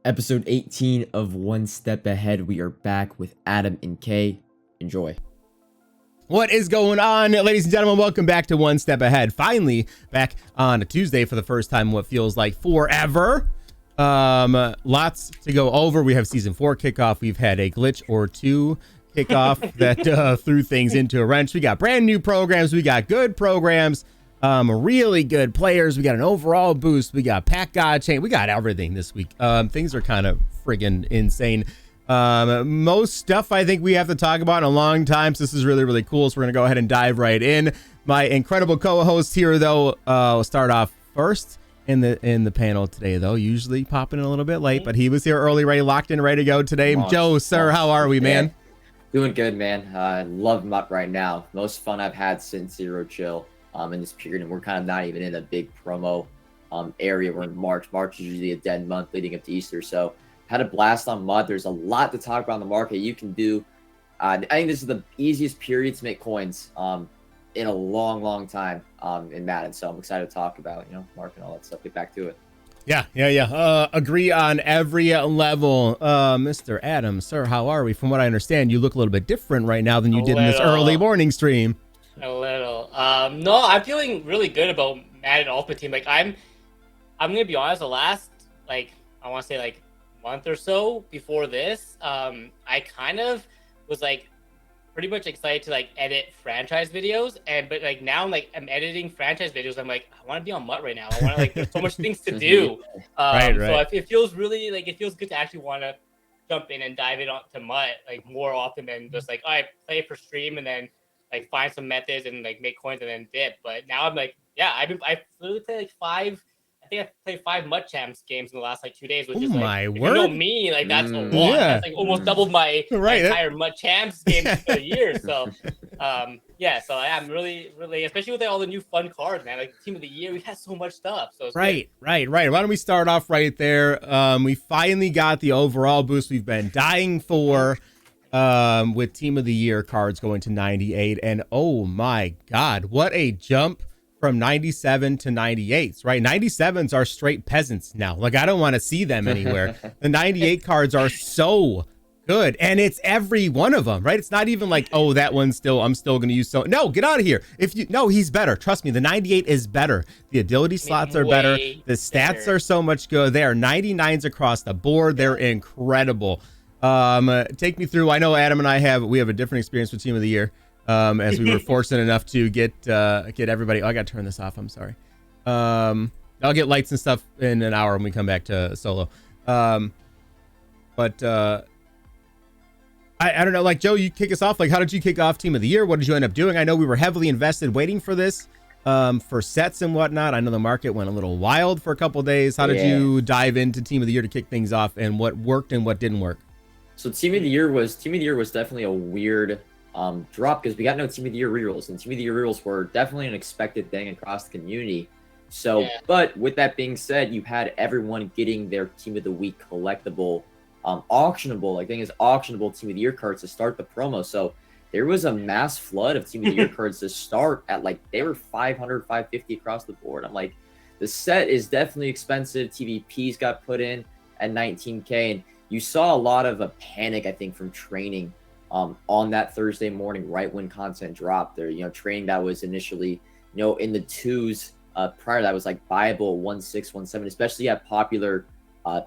Episode 18 of One Step Ahead. We are back with Adam and Kay. Enjoy. What is going on, ladies and gentlemen? Welcome back to One Step Ahead. Finally back on a Tuesday for the first time in what feels like forever. Lots to go over. We have season 4 kickoff. We've had a glitch or two kickoff that threw things into a wrench. We got brand new programs. We got good programs. Really good players. We got an overall boost. We got Pack God Chain. We got everything this week. Things are kind of friggin' insane. Most stuff I think we have to talk about in a long time. So this is really, really cool. So we're going to go ahead and dive right in. My incredible co-host here, though, will start off first in the panel today, though. Usually popping in a little bit late, but he was here early, ready, locked in, ready to go today. Joe, sir, how are we, man? Doing good, man. I love MUT right now. Most fun I've had since Zero Chill in this period, and we're kind of not even in a big promo area. We're in March. March is usually a dead month leading up to Easter, so had a blast on MUT. There's a lot to talk about in the market. You can do. I think this is the easiest period to make coins in a long time in Madden. So I'm excited to talk about market and all that stuff. Get back to it. Yeah. Agree on every level. Mr. Adam, sir, how are we? From what I understand, you look a little bit different right now than you did in this early morning stream. A little. No, I'm feeling really good about Madden Ultimate Team. Like I'm gonna be honest. The last I want to say month or so before this, I kind of was pretty much excited to edit franchise videos, but now I'm editing franchise videos. I'm like, I want to be on MUT right now. I want to there's so much things to do. Right. So it feels really it feels good to actually want to jump in and dive in onto MUT more often than just I play for stream and then find some methods and make coins and then dip. But now I'm I literally played I think I played 5 MUT Champs games in the last 2 days, which is my word. You know me, that's a lot. Yeah. That's almost doubled my entire MUT Champs games for the year. So so I'm really, especially with all the new fun cards, man. Team of the year, we had so much stuff. So Right. Why don't we start off right there? We finally got the overall boost we've been dying for. With Team of the Year cards going to 98, and oh my god, what a jump from 97 to 98s, right? 97s are straight peasants now. I don't want to see them anywhere. The 98 cards are so good, and it's every one of them, right? It's not even oh, that one's still, I'm still going to use. So no, get out of here. No, he's better. Trust me, the 98 is better. The ability slots are better. The stats are so much good. They are 99s across the board. They're incredible. Take me through. I know Adam and I have a different experience with Team of the Year, as we were fortunate enough to get everybody. Oh, I got to turn this off. I'm sorry. I'll get lights and stuff in an hour when we come back to solo. I don't know, Joe, you kick us off. How did you kick off Team of the Year? What did you end up doing? I know we were heavily invested waiting for this, for sets and whatnot. I know the market went a little wild for a couple days. How did you dive into Team of the Year to kick things off, and what worked and what didn't work? So Team of the Year was definitely a weird drop because we got no Team of the Year rerolls, and Team of the Year rerolls were definitely an expected thing across the community. So, but with that being said, you had everyone getting their Team of the Week collectible, auctionable. I think it's auctionable Team of the Year cards to start the promo. So there was a mass flood of Team of the Year cards to start at they were 500, 550 across the board. I'm the set is definitely expensive. TVPs got put in at 19K, and you saw a lot of a panic, I think, from training on that Thursday morning, right when content dropped. There, training that was initially, in the 2s prior to that was viable 1.6, 1.7, especially at popular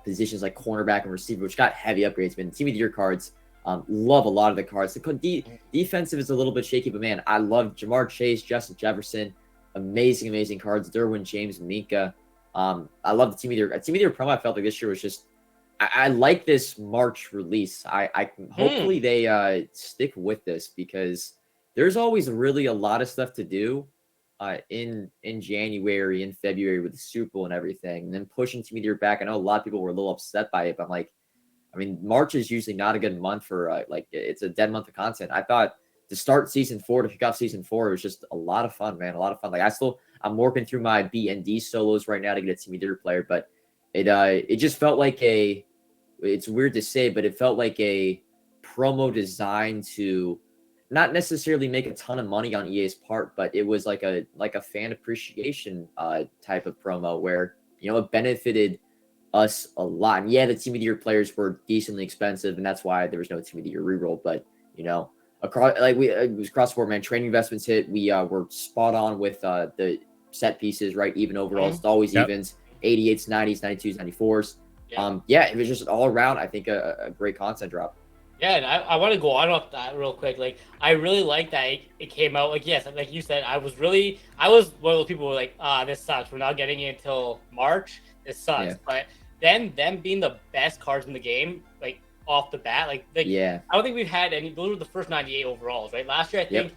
positions like cornerback and receiver, which got heavy upgrades. But Team of the Year cards, love a lot of the cards. The defensive is a little bit shaky, but man, I love Jamar Chase, Justin Jefferson, amazing cards. Derwin James, Minka. I love the Team of the Year. Team of the Year promo, I felt like this year was just. I like this March release. Hopefully they stick with this because there's always really a lot of stuff to do in January and February with the Super Bowl and everything. And then pushing Team of the Year back. I know a lot of people were a little upset by it, but March is usually not a good month for it's a dead month of content. I thought to start season 4, to kick off season 4, it was just a lot of fun, man. A lot of fun. I'm working through my B and D solos right now to get a Team of the Year player, but it just felt it's weird to say, but it felt like a promo designed to not necessarily make a ton of money on EA's part, but it was like a fan appreciation type of promo where it benefited us a lot. And yeah, the team of the year players were decently expensive, and that's why there was no team of the year reroll. But you know, across it was across the board, man. Training investments hit. We were spot on with the set pieces, right? Even overalls, it's always evens, 88s, 90s, 92s, 94s. Yeah, it was just all around, I think, a great content drop. Yeah, and I want to go on off that real quick. Like, I really like that it came out. Like, yes, like you said, I was one of those people who were like, this sucks. We're not getting it until March. This sucks. Yeah. But then them being the best cards in the game, like off the bat, like I don't think we've had any. Those were the first 98 overalls, right? Last year, I think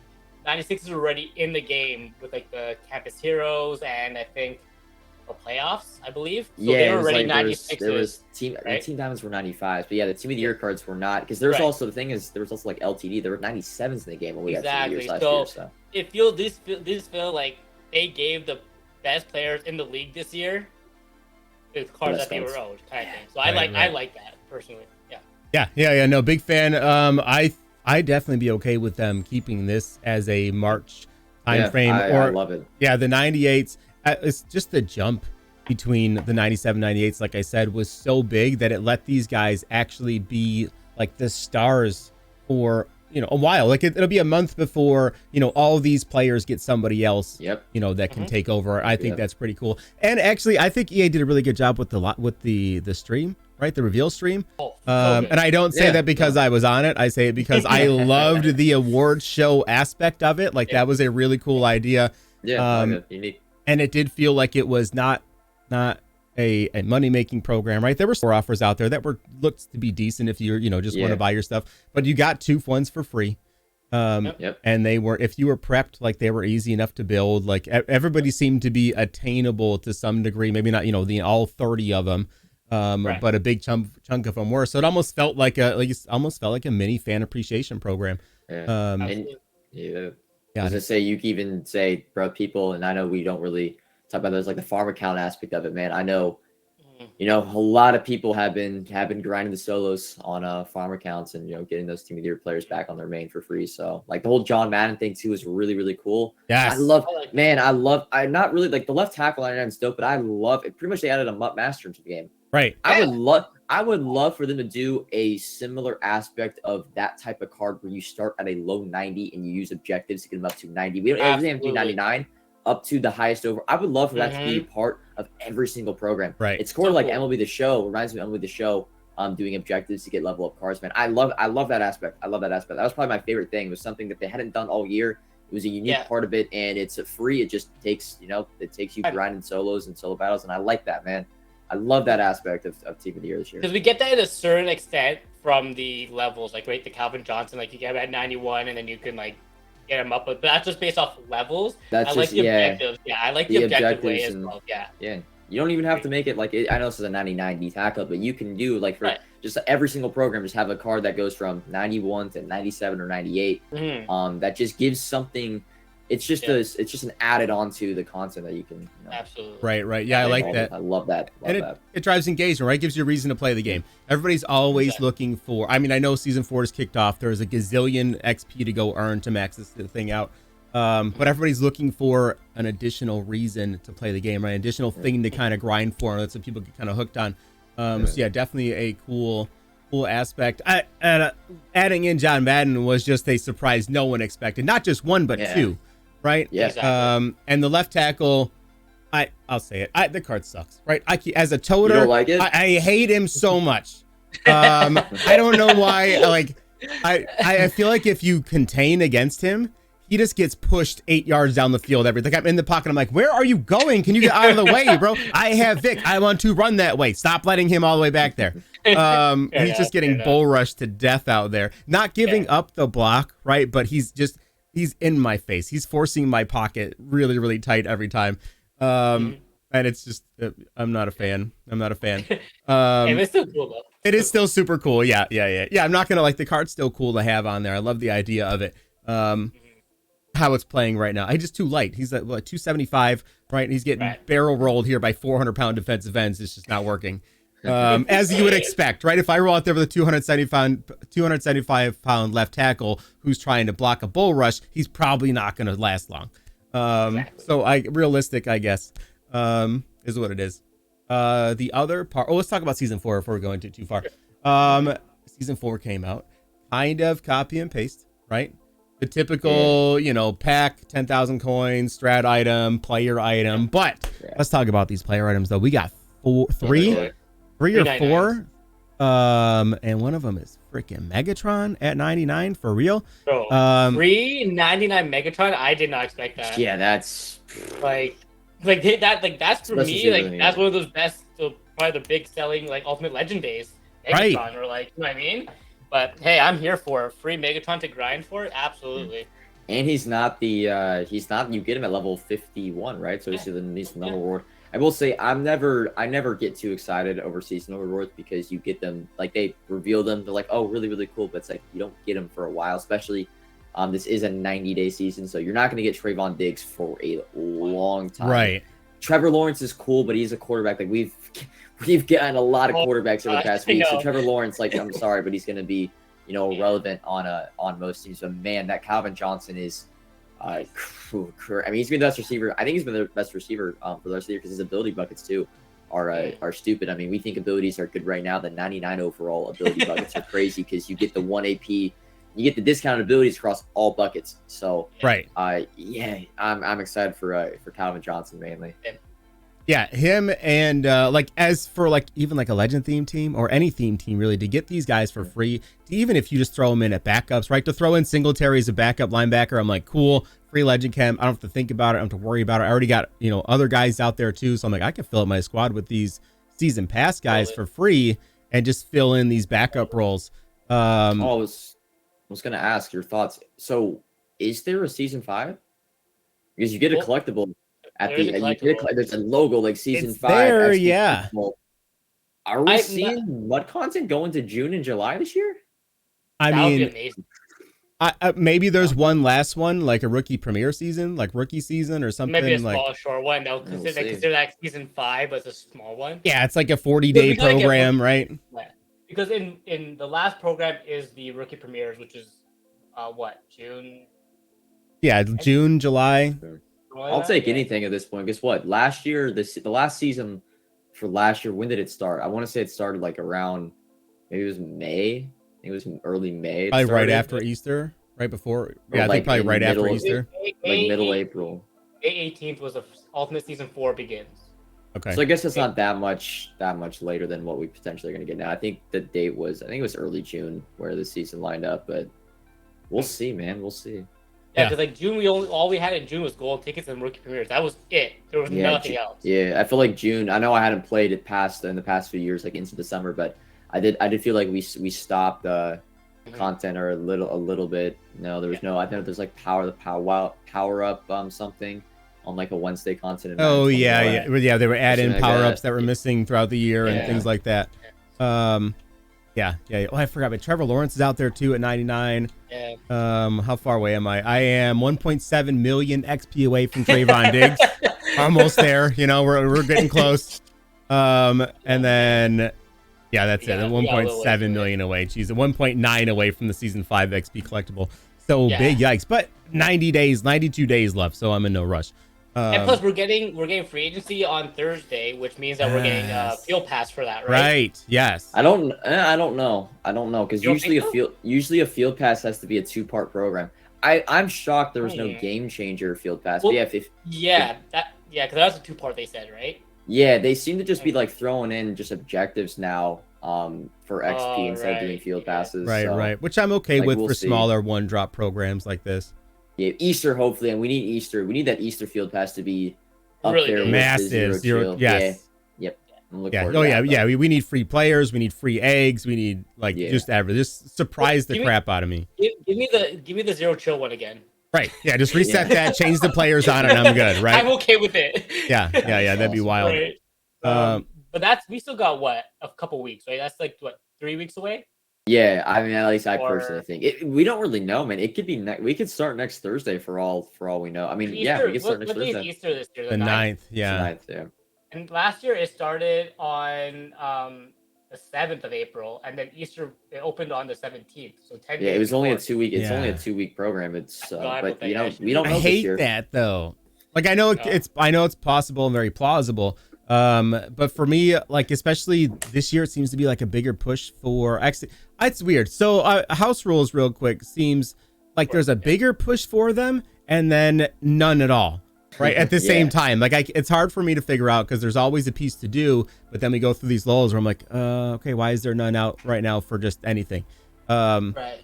96s were already in the game with like the Campus Heroes and I think the playoffs, I believe. So they were already 96s. There was team diamonds were 95s, but yeah, the team of the year cards were not, because there's also the thing is there was also like LTD. There were 97s in the game when we got team of the years last year. So it these feel like they gave the best players in the league this year the cards that they were owed, kind of thing. So I like that personally. Yeah. No, big fan. I definitely be okay with them keeping this as a March time frame. I love it. Yeah, the 98s. It's just the jump between the 97, 98s, like I said, was so big that it let these guys actually be like the stars for, you know, a while. Like it'll be a month before, you know, all these players get somebody else, you know, that can take over. I think that's pretty cool. And actually, I think EA did a really good job with the stream, right? The reveal stream. And I don't say that because I was on it. I say it because I loved the award show aspect of it. Like that was a really cool idea. Unique. And it did feel like it was not a money-making program, right? There were store offers out there that looked to be decent if you're, you know, just want to buy your stuff. But you got 2 ones for free. And they were, if you were prepped, like they were easy enough to build. Like everybody seemed to be attainable to some degree. Maybe not, you know, all 30 of them. But a big chunk of them were. So it almost felt like a mini fan appreciation program. As I say, you can even say, bro, people, and I know we don't really talk about those, like the farm account aspect of it, man. I know, you know, a lot of people have been grinding the solos on farm accounts and, you know, getting those team of the year players back on their main for free. So like the whole John Madden thing too is really, really cool. Yes. I'm not really like the left tackle line is dope, but I love it. Pretty much they added a MUT master into the game. Right. I would love for them to do a similar aspect of that type of card where you start at a low 90 and you use objectives to get them up to 90. We don't have to do 99 up to the highest over. I would love for that to be a part of every single program. Right. It's sort of like MLB The Show. Reminds me of MLB The Show. Doing objectives to get level up cards, man. I love that aspect. That was probably my favorite thing. It was something that they hadn't done all year. It was a unique part of it, and it's free. It just takes, you know, you grinding solos and solo battles, and I like that, man. I love that aspect of Team of the Year this year. Because we get that to a certain extent from the levels, like right, the Calvin Johnson, like you get him at 91, and then you can like get him up, but that's just based off levels. I like the objectives. Yeah, I like the objective way as well. Yeah. You don't even have to make it like I know this is a 99 D tackle, but you can do like for just every single program, just have a card that goes from 91 to 97 or 98. That just gives something. It's just an added on to the content that you can. You know, absolutely. Right. Yeah, I like that. I love that. It drives engagement, right? Gives you a reason to play the game. Everybody's always looking for. I mean, I know season 4 is kicked off. There's a gazillion XP to go earn to max this thing out. But everybody's looking for an additional reason to play the game, right? An additional thing to kind of grind for. That's what people get kind of hooked on. So yeah, definitely a cool aspect. Adding in John Madden was just a surprise no one expected. Not just one, but two, right? Yeah. Exactly. And the left tackle, I'll say it. The card sucks, right? As a toter, you don't like it? I hate him so much. I don't know why. Like, I feel like if you contain against him, he just gets pushed 8 yards down the field. Like I'm in the pocket. I'm like, where are you going? Can you get out of the way, bro? I have Vic. I want to run that way. Stop letting him all the way back there. He's just getting bull rushed to death out there. Not giving up the block, right? But he's in my face. He's forcing my pocket really, really tight every time. And it's just, I'm not a fan. It's still cool though. It is still super cool. Yeah. I'm not gonna the card's still cool to have on there. I love the idea of it. How it's playing right now. He's just too light. He's at 275, right? He's getting barrel rolled here by 400-pound defensive ends. It's just not working. As you would expect, right? If I roll out there with a 275-pound left tackle who's trying to block a bull rush, he's probably not going to last long. So realistic, I guess, is what it is. The other part. Oh, let's talk about season 4 before we go into too far. Season 4 came out, kind of copy and paste, right? The typical, pack 10,000 coins, strat item, player item. But let's talk about these player items though. We got three or four. And one of them is freaking Megatron at 99 for real. Bro, 399 Megatron. I did not expect that. Yeah, that's that's for me. Like that's one of those best, probably the big selling Ultimate Legend days. Megatron, right? Or you know what I mean. But hey, I'm here for free Megatron to grind for. Absolutely. And he's not you get him at level 51, right? So he's the number reward. I will say I never get too excited over seasonal rewards because you get them, they reveal them, they're like, oh, really, really cool, but it's like you don't get them for a while, especially this is a 90-day season, so you're not going to get Trayvon Diggs for a long time. Right. Trevor Lawrence is cool, but he's a quarterback. Like we've gotten a lot of quarterbacks over the past week. So Trevor Lawrence, I'm sorry, but he's going to be, relevant on most teams. But man, that Calvin Johnson is, I mean, he's been the best receiver. I think he's been the best receiver for the rest of the year because his ability buckets too are stupid. I mean, we think abilities are good right now. The 99 overall ability buckets are crazy because you get the 1 AP, you get the discounted abilities across all buckets. So right, yeah, I'm excited for Calvin Johnson mainly. Yeah, him and as for even a legend theme team or any theme team really, to get these guys for free, even if you just throw them in at backups, right? To throw in Singletary as a backup linebacker, I'm like, cool, free legend chem. I don't have to think about it. I don't have to worry about it. I already got other guys out there too, so I'm like, I can fill up my squad with these season pass guys for free and just fill in these backup roles. I was gonna ask your thoughts. So, is there a season 5? Because you get a collectible. There's a logo like season 5. There, yeah. Are we seeing MUT content go into June and July this year? I mean, maybe there's one last one, like a rookie premiere season, like rookie season or something. Maybe a small, short one. They'll consider that season 5 as a small one. Yeah, it's like a 40-day program, right? Yeah. Because in the last program is the rookie premieres, which is June? Yeah, June, July. I'll take anything at this point. Guess what? Last year, the last season for last year, when did it start? I want to say it started around, maybe it was May. I think it was early May. Probably right after Easter, right before. Yeah, I think probably right after Easter. Middle April. May 18th was the Ultimate Season 4 begins. Okay. So I guess it's not that much later than what we potentially are going to get now. I think the date was, it was early June where the season lined up, but we'll see, man. We'll see. Yeah, because June, all we had in June was gold tickets and rookie premieres. That was it. There was nothing else. Yeah, I feel like June. I know I hadn't played it in the past few years, into December, but I did feel like we stopped content or a little bit. No, there was no. I think there's power up something on a Wednesday content. Oh yeah. They were adding power ups that were missing throughout the year and things like that. Yeah. Oh, I forgot, but Trevor Lawrence is out there too at 99. Yeah. How far away am I? I am 1.7 million XP away from Trayvon Diggs. Almost there. We're getting close. And then, that's it. 1.7 million away. She's 1.9 away from the season 5 XP collectible. So big yikes. But 92 days left, so I'm in no rush. And plus, we're getting free agency on Thursday, which means that we're getting field pass for that, right? Right. Yes. I don't know because usually a field pass has to be a 2-part program. I'm shocked there was no game changer field pass. Well, but because that's a 2-part they said, right? Yeah, they seem to just be throwing in just objectives now for XP instead of doing field passes. Right, so, right. Which I'm okay with we'll for see. smaller 1-drop programs like this. Yeah, Easter hopefully, and we need Easter. We need that Easter field pass to be up Really there with massive. Zero. Yes. Yeah. Yep. I'm looking Yeah. forward Oh to yeah. that, Yeah. We need free players. We need free eggs. We need just surprise the crap out of me. Give me the zero chill one again. Right. Yeah. Just reset that. Change the players on, and I'm good. Right. I'm okay with it. Yeah. That'd be wild. Right. But we still got a couple weeks, right? That's 3 weeks away. Yeah, I mean, at least I personally think we don't really know, man. It could be we could start next Thursday for all we know. I mean, Easter, we could start next Thursday. Thursday. Easter this year? The 9th. Yeah. The 9th, yeah. And last year it started on the 7th of April, and then Easter it opened on the 17th. So 10 days. Yeah, it was only a before. 2-week. It's only a 2-week program. It's but we don't know I this hate year. that though. I know it's possible and very plausible, But for me, like especially this year, it seems to be like a bigger push for actually. It's weird. So house rules, real quick, seems like there's a bigger push for them, and then none at all, right? At the same time, like it's hard for me to figure out because there's always a piece to do, but then we go through these lulls where I'm like, okay, why is there none out right now for just anything? Right.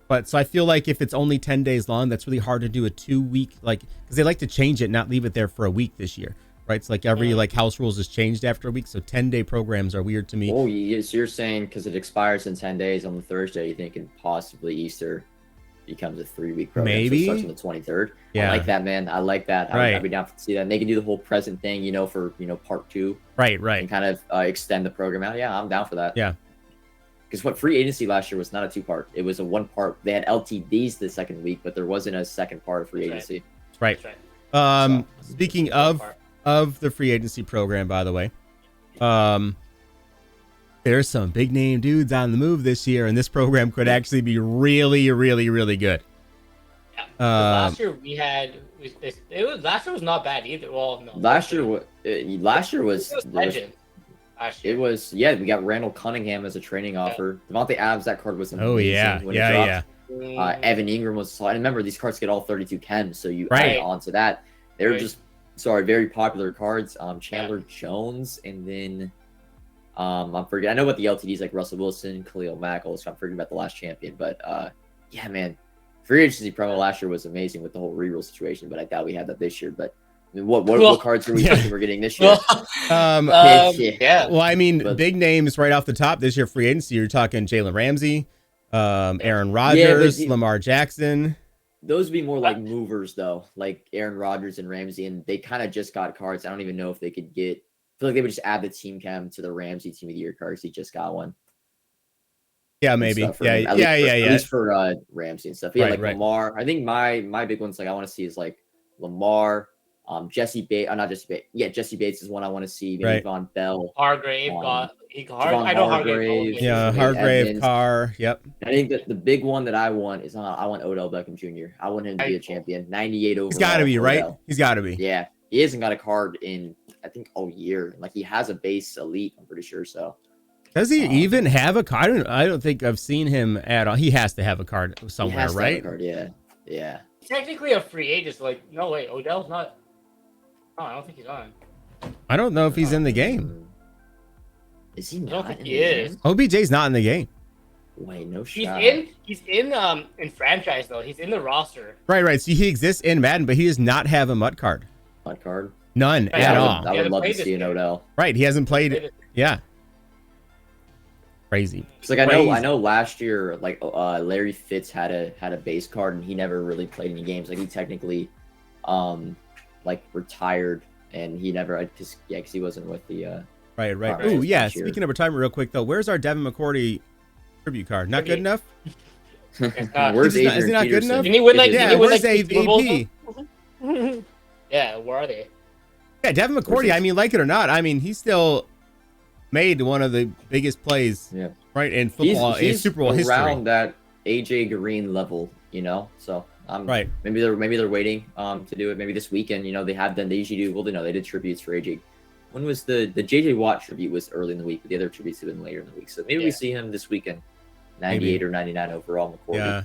But so I feel like if it's only 10 days long, that's really hard to do a 2-week, like, because they like to change it, not leave it there for a week this year, right? It's like every like house rules is changed after a week. So 10-day programs are weird to me. Oh, yes, you're saying because it expires in 10 days on the Thursday, you think possibly Easter becomes a 3-week program. Maybe. So it starts on the 23rd. Yeah. I like that, man. I like that. Right. I'd be down to see that. And they can do the whole present thing, you know, for, you know, part 2. Right. And kind of extend the program out. Yeah, I'm down for that. Yeah. Because what free agency last year was not a 2-part. It was a 1-part. They had LTDs the second week, but there wasn't a second part of free agency. Right. Speaking of the free agency program, by the way, there's some big name dudes on the move this year, and this program could actually be really, really, really good. Yeah. Last year last year was not bad either. Well, no. Last year was legend. It was, yeah, we got Randall Cunningham as a training offer. Devontae Adams, that card was amazing. Oh, yeah. When it dropped. Evan Ingram was solid. And remember, these cards get all 32 chems, so you add on to that. They're just, very popular cards. Chandler Jones, and then I'm forgetting. I know about the LTDs like Russell Wilson, Khalil Mack, so I'm forgetting about the last champion. But yeah, man, free agency promo last year was amazing with the whole reroll situation, but I doubt we had that this year. But I mean, what cards are we thinking we're getting this year? Yeah. Well, I mean, big names right off the top this year, free agency. You're talking Jalen Ramsey, Aaron Rodgers, Lamar Jackson. Those would be more like movers, though, like Aaron Rodgers and Ramsey, and they kind of just got cards. I don't even know if they could get. I feel like they would just add the team cam to the Ramsey Team of the Year cards. He just got one. Yeah, maybe. At least for Ramsey and stuff. Yeah, Lamar. I think my big ones like I want to see is like Lamar. Jesse Bates, not Jesse Bates. Yeah, Jesse Bates is one I want to see. Maybe Von Bell. Hargrave Hargrave. Yeah, Hargrave, Carr. Yep. I think that the big one that I want is I want Odell Beckham Jr. I want him to be a champion. 98 overall. He's got to be, right? He's got to be. Yeah. He hasn't got a card in, I think, all year. Like, he has a base elite, I'm pretty sure, so. Does he even have a card? I don't think I've seen him at all. He has to have a card somewhere, right? Have a card, yeah. Technically a free agent, like, no way, Odell's not. Oh, I don't think he's on. I don't know if he's in the game. Is he not? I don't think he is. OBJ's not in the game. Wait, no shot. He's in franchise though. He's in the roster. Right. So he exists in Madden, but he does not have a MUT card. MUT card? None at all. I would love to see an Odell. Right, he hasn't played. Yeah. Crazy. It's like I know last year, like Larry Fitz had a base card and he never really played any games. Like he technically, like retired and he never because he wasn't with the. Right. Ooh, yeah. Speaking of retirement, real quick though, where's our Devin McCourty tribute card? Not good enough. Where's is he not good enough? Did he win like? Yeah, where's AP? Yeah, where are they? Yeah, Devin McCourty. I mean, like it or not, I mean, he still made one of the biggest plays, right, in football, in Super Bowl history. Around that iJoebruin level, you know. So right. Maybe they're waiting to do it. Maybe this weekend, you know, they have done. They usually do. Well, they did tributes for AJ. When was the JJ Watt tribute was early in the week, but the other tributes have been later in the week. So maybe we see him this weekend. 98 or 99 overall. McCourty. Yeah.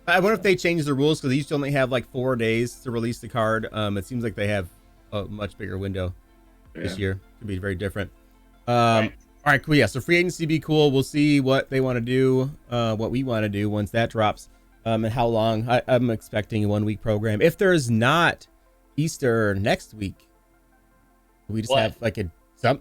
I wonder if they change the rules because they used to only have like 4 days to release the card. It seems like they have a much bigger window this year. Could be very different. All right, cool. Yeah, so free agency be cool. We'll see what they want to do, what we want to do once that drops, and how long. I'm expecting a 1-week program. If there's not Easter next week, we just have like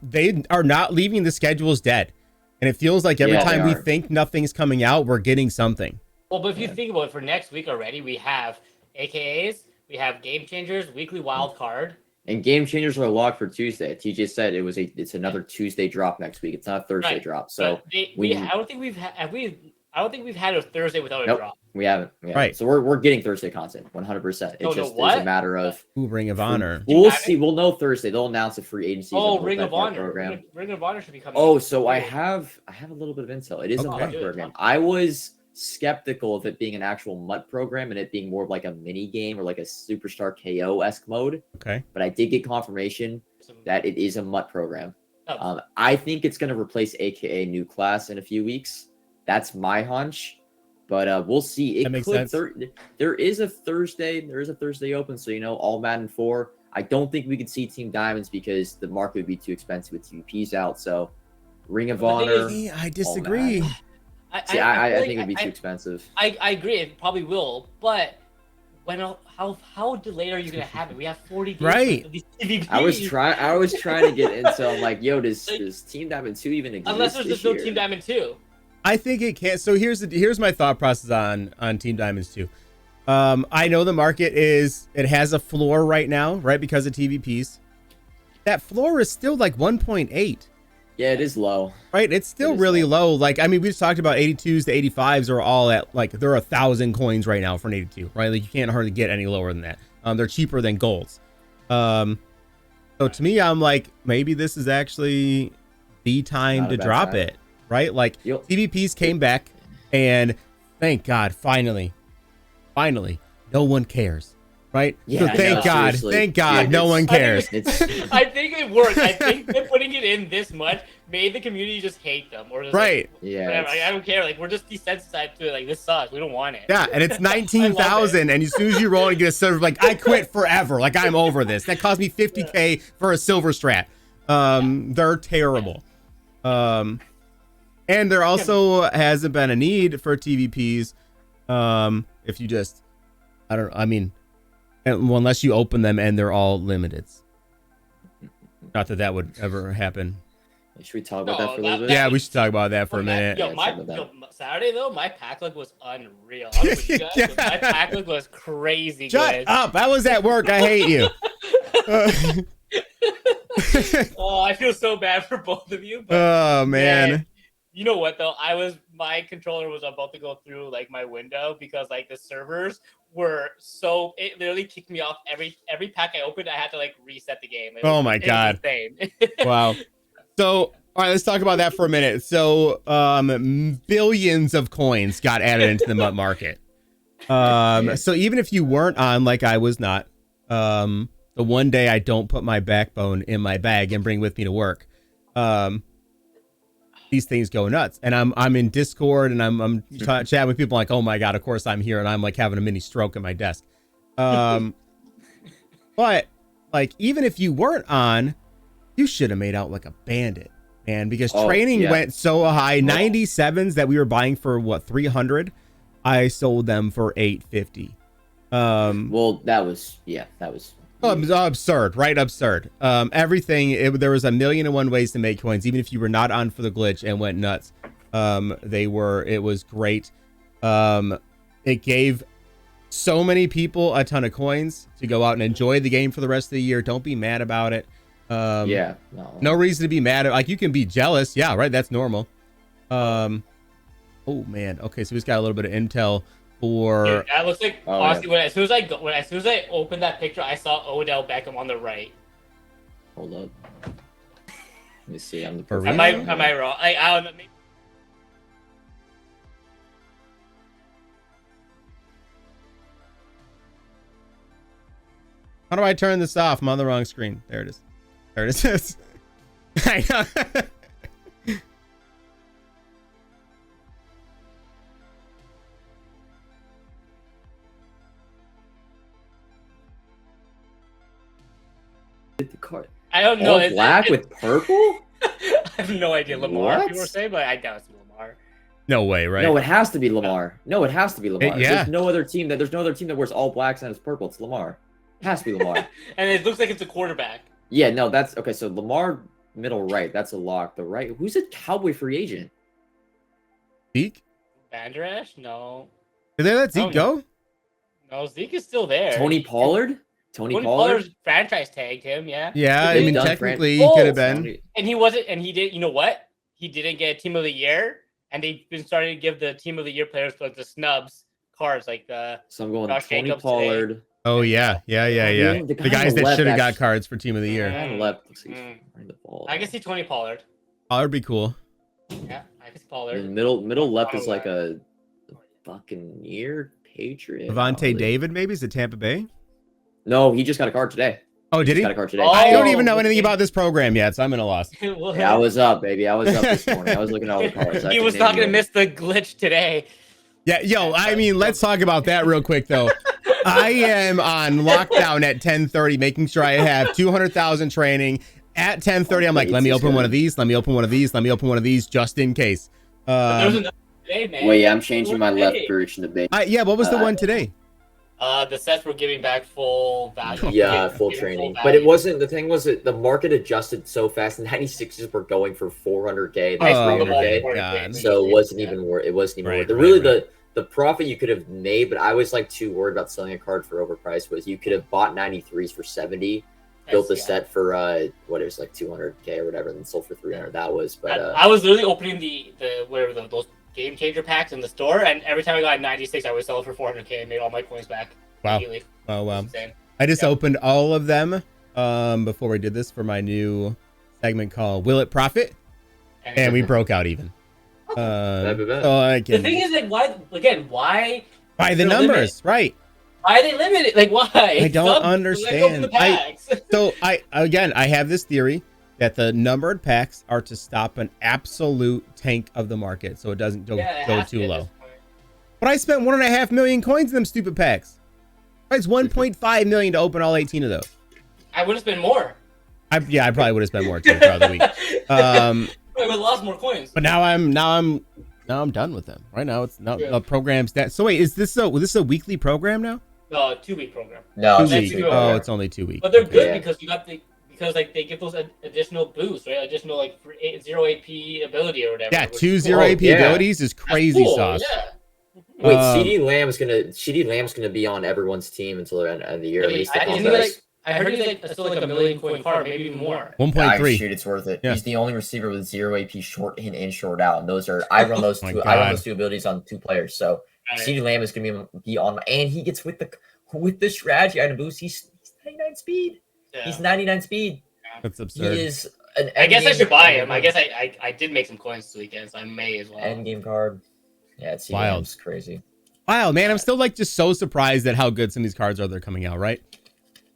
they are not leaving the schedules dead. And it feels like every time we think nothing's coming out, we're getting something. Well, but if you think about it, for next week already, we have AKAs, we have Game Changers, Weekly Wild Card. And Game Changers are locked for Tuesday. TJ said it's another Tuesday drop next week. It's not a Thursday drop. So I don't think we've had a Thursday without a drop. We haven't. Right. So we're getting Thursday content 100%. It's just a matter of Ring of Honor. We'll see. We'll know Thursday. They'll announce a free agency. Ring of Honor program. Ring of Honor should be coming. Oh, so I have a little bit of intel. It is a MUT program. I was skeptical of it being an actual MUT program and it being more of like a mini game or like a Superstar KO-esque mode. Okay. But I did get confirmation. that it is a MUT program. Oh. I think it's going to replace AKA new class in a few weeks. That's my hunch, but we'll see. That makes sense. There is a Thursday open, so all Madden 4. I don't think we could see Team Diamonds because the market would be too expensive with TVPs out. So Ring of Honor. I disagree. I think it'd be too expensive. I agree. It probably will, but how delayed are you gonna have it? We have 40 days. Right. Of these TVPs. I was trying to get into. I'm like, yo, does Team Diamond 2 even exist? Unless there's just no Team Diamond 2. I think it can. So here's my thought process on Team Diamonds 2. I know the market has a floor right now, right, because of TVPs. That floor is still like 1.8. Yeah, it is low. Right, it's still really low. Like, I mean, we just talked about 82s to 85s are all at like they're 1,000 coins right now for an 82, right? Like you can't hardly get any lower than that. They're cheaper than golds. So to me, I'm like, maybe this is actually the time to drop it, right? Like TVPs came back, and thank God, finally, no one cares. Right? Yeah, so thank God, no one cares. I think it worked. I think that putting it in this much made the community just hate them, or just right? Like, whatever. I don't care. Like we're just desensitized to it. Like this sucks. We don't want it. Yeah, and it's 19,000, and as soon as you roll and get a silver, like I quit forever. Like I'm over this. That cost me 50K for a silver strat. They're terrible. And there also hasn't been a need for TVPs. If you just, unless you open them and they're all limited. Not that would ever happen. Should we talk about that for a little bit? Yeah, we should talk about that for a minute. Saturday though, my pack luck was unreal. I don't know what you guys, but my pack luck was crazy. Shut up! I was at work. I hate you. Oh, I feel so bad for both of you. But, oh man. You know what though? My controller was about to go through like my window because like the servers were it literally kicked me off every pack I opened. I had to like reset the game. Oh my God. Wow. So, all right, let's talk about that for a minute. So, billions of coins got added into the MUT market. So even if you weren't on, like I was not, the one day I don't put my backbone in my bag and bring with me to work, these things go nuts. And I'm in Discord and I'm chatting with people like, oh my God, of course I'm here. And I'm like having a mini stroke at my desk. But like, even if you weren't on, you should have made out like a bandit, man, because training went so high. 97s that we were buying for what, 300. I sold them for 850. Well, that was absurd, right? Absurd. Everything. There was 1,000,001 ways to make coins, even if you were not on for the glitch and went nuts. It was great. It gave so many people a ton of coins to go out and enjoy the game for the rest of the year. Don't be mad about it. No reason to be mad at. Like, you can be jealous. Yeah, right. That's normal. Oh man. Okay, so we just got a little bit of intel for. Dude, that looks like honestly. As soon as I opened that picture, I saw Odell Beckham on the right. Hold up. Let me see. Am I wrong? I don't know. Maybe... How do I turn this off? I'm on the wrong screen. There it is. There it is. I know. The card. I don't know. All black with purple? I have no idea. Lamar, people were saying, but I doubt it's Lamar. No way, right? No, it has to be Lamar. No, it has to be Lamar. Yeah. There's no other team that wears all blacks and it's purple. It's Lamar. It has to be Lamar. And it looks like it's a quarterback. Yeah, no, that's okay. So Lamar, middle right, that's a lock. The right, who's a Cowboy free agent? Zeke? Banderas? No. Did they let Zeke go? No, Zeke is still there. Tony Pollard? Tony Pollard franchise tagged him, yeah. Yeah, I mean, technically he could have been. And he wasn't, and he did, you know what? He didn't get Team of the Year, and they've been starting to give the Team of the Year players like the snubs cards, like So I'm going Josh Tony Jacobs Pollard. Today. Oh, yeah. The guys that should have got cards for Team of the Year. I can see Tony Pollard. Pollard be cool. Yeah, I can see Pollard. And middle left is like a Buccaneer Patriot. Levante David, maybe? Is it Tampa Bay? No, he just got a card today. Oh, did he? Got a card today. Oh, I don't even know okay. anything about this program yet, so I'm in a loss. Yeah, I was up, baby. I was up this morning. I was looking at all the cards. He was not gonna miss the glitch today. Yeah, yo, I mean, let's talk about that real quick, though. I am on lockdown at 10:30, making sure I have 200,000 training. At 10:30, I'm like, let me open one of these, let me open one of these, let me open one of these, just in case. There's another today, man. Wait, yeah, I'm changing my Today. left direction to base. Yeah, what was the one today? The sets were giving back full value. Yeah, full Giving training. full But it value. wasn't, the thing was that the market adjusted so fast. The 96s were going for 400K, Oh, 300K. God. So it wasn't even worth it. Wasn't even Right, worth it. right, Really, right. the profit you could have made, but I was like too worried about selling a card for overpriced. Was you could have bought 93s for 70, built the set for what it was like 200K or whatever, and then sold for 300. That was, but I was literally opening the whatever those game changer packs in the store, and every time I got a 96, I would sell it for 400K and made all my coins back. Wow. Immediately. Oh, wow. Insane. I just Yeah. opened all of them before we did this for my new segment called Will It Profit? And we broke out even. So I The can thing is, like, why by the they're numbers, right? Why are they limited? Like, why? I don't Stop, understand. Like, open the packs. So I have this theory that the numbered packs are to stop an absolute tank of the market so it doesn't go too low. But I spent 1.5 million coins in them stupid packs. It's 1.5 million to open all 18 of those. I would have spent more. I probably would have spent more too throughout the week. I would have lost more coins. But now I'm done with them. Right now it's not the program's that. So wait, is this a weekly program now? No, 2-week program. no, 2 it's weeks. two Oh, weeks. it's only 2 weeks. But they're good Yeah. because because they give those additional boosts, right? Additional like 0 AP ability or whatever. Yeah, which 2 is 0 cool. AP Yeah. abilities is That's crazy cool, sauce. Yeah. Wait, Um, CD Lamb's gonna be on everyone's team until the end of the year. At Really? least the Isn't he contract. I heard he's like still like a million coin card, maybe even more. 1.3. Shoot, it's worth it. Yeah. He's the only receiver with 0 AP short in and short out, and those are I run those My two. I run God. those two abilities on 2 players. So Right. CD Lamb is gonna be on, and he gets with the strategy item boost. He's 99 speed. Yeah. He's 99 speed. That's He absurd. is an. I guess I endgame- should buy him. I guess I did make some coins this weekend, so I may as well. end game card. Yeah, it's Wild. Lamb's crazy. Wow, man, I'm still like just so surprised at how good some of these cards are. They're coming out, right?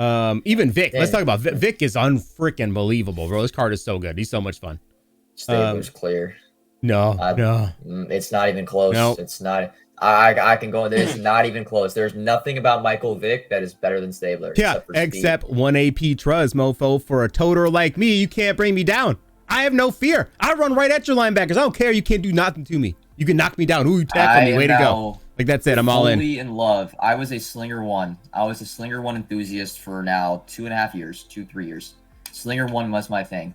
Even Vic. Let's Yeah. talk about Vic. Vic is unfreaking believable, bro. This card is so good. He's so much fun. Stabler's clear. No, no. It's not even close. Nope. It's not. I can go. It's not even close. There's nothing about Michael Vick that is better than Stabler. Yeah, for speed. except 1 AP Truz, mofo. For a toter like me, you can't bring me down. I have no fear. I run right at your linebackers. I don't care. You can't do nothing to me. You can knock me down. Ooh, you tackle me. Way to go. Like, that's it. I'm all in. Fully in love. I was a Slinger 1. I was a Slinger 1 enthusiast for now 2.5 years, 3 years. Slinger 1 was my thing.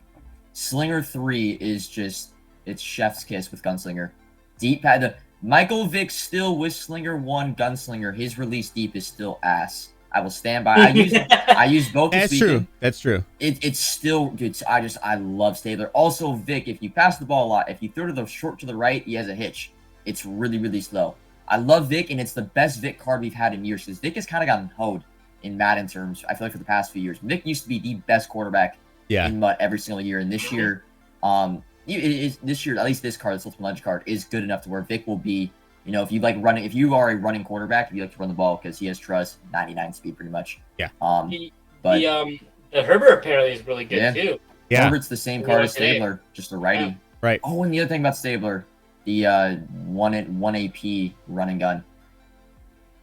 Slinger 3 is just, it's chef's kiss with Gunslinger. Deep had the Michael Vick still with Slinger 1 Gunslinger. His release deep is still ass. I will stand by. I use both. That's true. That's true. It's still, dude. I love Stabler. Also, Vic, if you pass the ball a lot, if you throw to the short to the right, he has a hitch. It's really, really slow. I love Vic, and it's the best Vic card we've had in years because Vic has kind of gotten hoed in Madden terms. I feel like for the past few years, Vic used to be the best quarterback in MUT every single year, and this year, this year at least this card, this Ultimate Legend card, is good enough to where Vic will be. You know, if you like running, if you are a running quarterback, if you like to run the ball, because he has trust, 99 speed, pretty much. Yeah. But the Herbert apparently is really good too. Yeah. Herbert's the same card as Stabler, just a righty. Yeah. Right. Oh, and the other thing about Stabler, the 1 AP run and gun.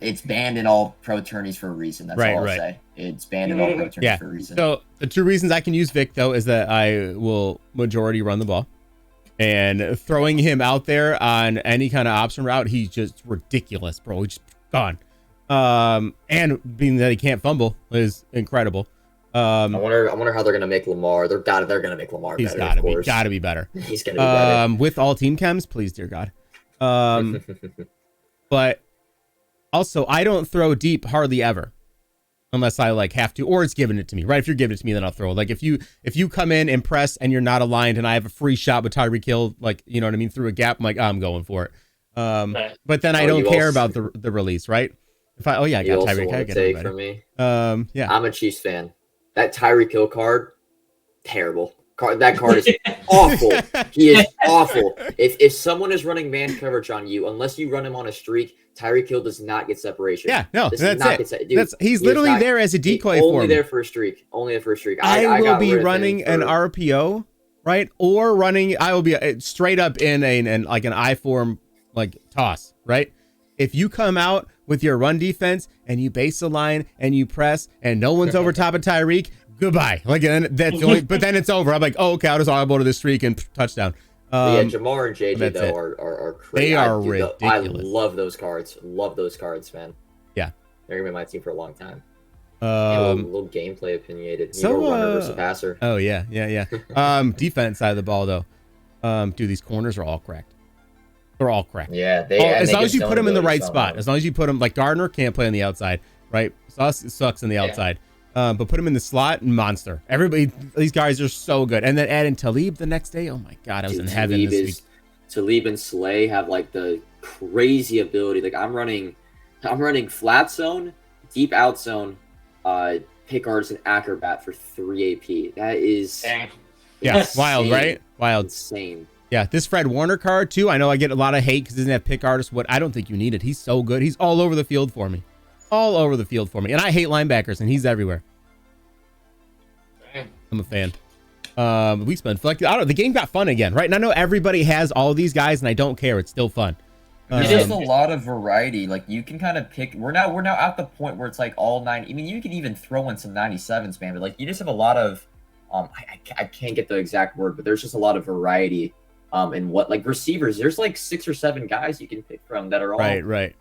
It's banned in all pro tourneys for a reason. That's all I'll say. It's banned in all pro tourneys for a reason. So the two reasons I can use Vic though is that I will majority run the ball. And throwing him out there on any kind of option route, he's just ridiculous, bro. He's just gone. And being that he can't fumble is incredible. I wonder how they're gonna make Lamar. They're gonna make Lamar He's better. gotta be better. He's gonna be better. With all team chems, please, dear God. But also, I don't throw deep hardly ever, unless I like have to, or it's giving it to me. Right? If you're giving it to me, then I'll throw. Like if you come in and press and you're not aligned, and I have a free shot with Tyreek Hill, like you know what I mean, through a gap, I'm like, I'm going for it. But then I don't care about the release, right? If I I got Tyreek. I get it. From me. Yeah. I'm a Chiefs fan. That Tyreek Hill card, terrible. That card is awful. He is awful. If someone is running man coverage on you, unless you run him on a streak, Tyreek Hill does not get separation. Yeah, no, Does that's not it. get dude, He's literally not, there as a decoy for only me. there for a streak. Only there for a streak. I will got be rid of running him an RPO, right? Or running, I will be straight up in like an I form like toss, right? If you come out with your run defense and you base the line and you press and no one's over top of Tyreek, goodbye. Like, and that's the only, but then it's over. I'm like, oh, okay, I'll just audible to this streak and touchdown. Yeah, Jamar and JJ though are crazy. They are ridiculous. I love those cards. Love those cards, man. Yeah, they're gonna be my team for a long time. A little gameplay opinionated. So runner versus passer. Oh yeah. Defense side of the ball though, dude, these corners are all cracked. They're all cracked. Yeah, as long as you put them in the right spot. As long as you put them, like Gardner can't play on the outside, right? Sauce sucks on the outside. But put him in the slot, monster. Everybody, these guys are so good. And then add in Talib the next day. Oh my god, I was in heaven this week. Talib and Slay have like the crazy ability. Like I'm running flat zone, deep out zone, pick artist and acrobat for 3 AP. That is wild, right? Wild, insane. Yeah, this Fred Warner card too. I know I get a lot of hate because he doesn't have pick artist. What I don't think you need it. He's so good. He's all over the field for me. All over the field for me. And I hate linebackers, and he's everywhere. I'm a fan. We spent I don't know. The game got fun again, right? And I know everybody has all of these guys, and I don't care. It's still fun. There's just a lot of variety. Like you can kind of pick. We're now at the point where it's like all 90. I mean, you can even throw in some 97s, man. But like you just have a lot of. I can't get the exact word, but there's just a lot of variety. And what like receivers? There's like 6 or 7 guys you can pick from that are all right.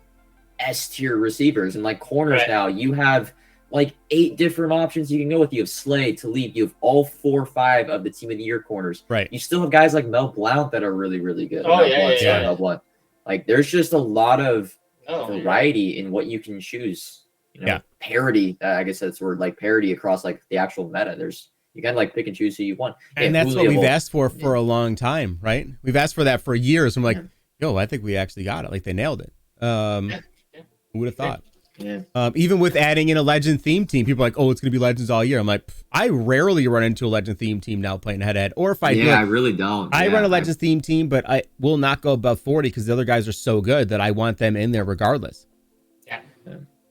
S tier receivers. And like corners now, you have like 8 different options you can go with. You have Slay, Talib, you have all 4 or 5 of the team of the year corners. Right. You still have guys like Mel Blount that are really, really good. Oh, Mel Blount. Like there's just a lot of variety in what you can choose. You know, parity. I guess that's word, like parity across like the actual meta. You can like pick and choose who you want. And that's what we've asked for a long time, right? We've asked for that for years. I'm like, yo, I think we actually got it. Like they nailed it. Who would have thought? Yeah. Even with adding in a legend theme team, people are like, oh, it's going to be legends all year. I'm like, I rarely run into a legend theme team now playing head to head. Or if I do, I really don't. I run a legends theme team, but I will not go above 40 because the other guys are so good that I want them in there regardless.